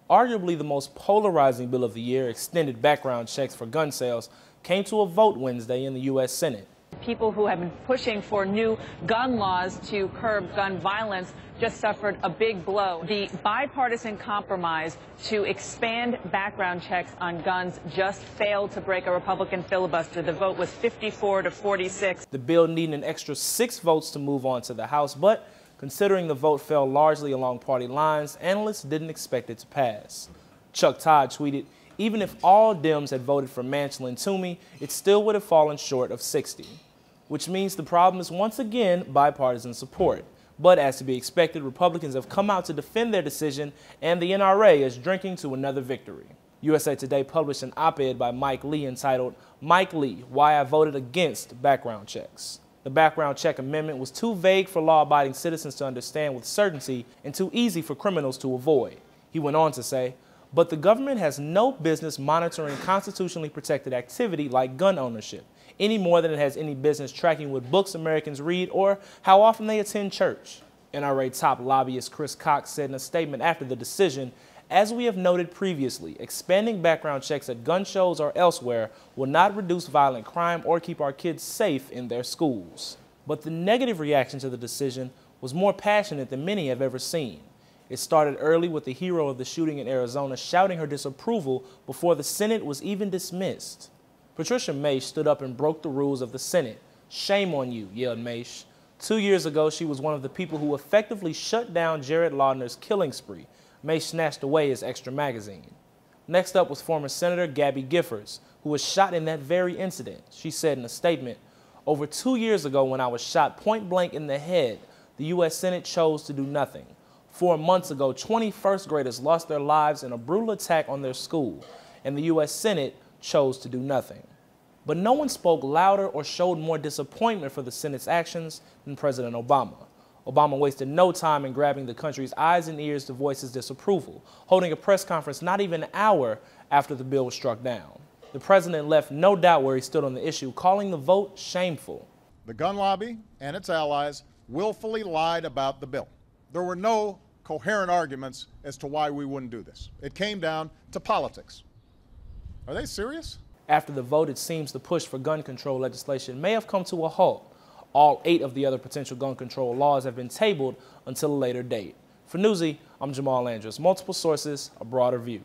Arguably the most polarizing bill of the year, extended background checks for gun sales, came to a vote Wednesday in the U.S. Senate. People who have been pushing for new gun laws to curb gun violence just suffered a big blow. The bipartisan compromise to expand background checks on guns just failed to break a Republican filibuster. The vote was 54 to 46. The bill needed an extra 6 votes to move on to the House, but considering the vote fell largely along party lines, analysts didn't expect it to pass. Chuck Todd tweeted, "Even if all Dems had voted for Manchin and Toomey, it still would have fallen short of 60. Which means the problem is once again bipartisan support. But as to be expected, Republicans have come out to defend their decision, and the NRA is drinking to another victory." USA Today published an op-ed by Mike Lee entitled, "Mike Lee, Why I Voted Against Background Checks." The background check amendment was too vague for law-abiding citizens to understand with certainty and too easy for criminals to avoid. He went on to say, "But the government has no business monitoring constitutionally protected activity like gun ownership, any more than it has any business tracking what books Americans read or how often they attend church." NRA top lobbyist Chris Cox said in a statement after the decision, "As we have noted previously, expanding background checks at gun shows or elsewhere will not reduce violent crime or keep our kids safe in their schools." But the negative reaction to the decision was more passionate than many have ever seen. It started early with the hero of the shooting in Arizona shouting her disapproval before the Senate was even dismissed. Patricia Maish stood up and broke the rules of the Senate. "Shame on you," yelled Maish. 2 years ago, she was one of the people who effectively shut down Jared Lardner's killing spree. Maish snatched away his Extra magazine. Next up was former Senator Gabby Giffords, who was shot in that very incident. She said in a statement, "Over 2 years ago when I was shot point blank in the head, the U.S. Senate chose to do nothing. 4 months ago, 20 first graders lost their lives in a brutal attack on their school, and the U.S. Senate chose to do nothing." But no one spoke louder or showed more disappointment for the Senate's actions than President Obama. Obama wasted no time in grabbing the country's eyes and ears to voice his disapproval, holding a press conference not even an hour after the bill was struck down. The president left no doubt where he stood on the issue, calling the vote shameful. The gun lobby and its allies willfully lied about the bill. There were no coherent arguments as to why we wouldn't do this. It came down to politics. Are they serious? After the vote, it seems the push for gun control legislation may have come to a halt. All 8 of the other potential gun control laws have been tabled until a later date. For Newsy, I'm Jamal Andrus. Multiple sources, a broader view.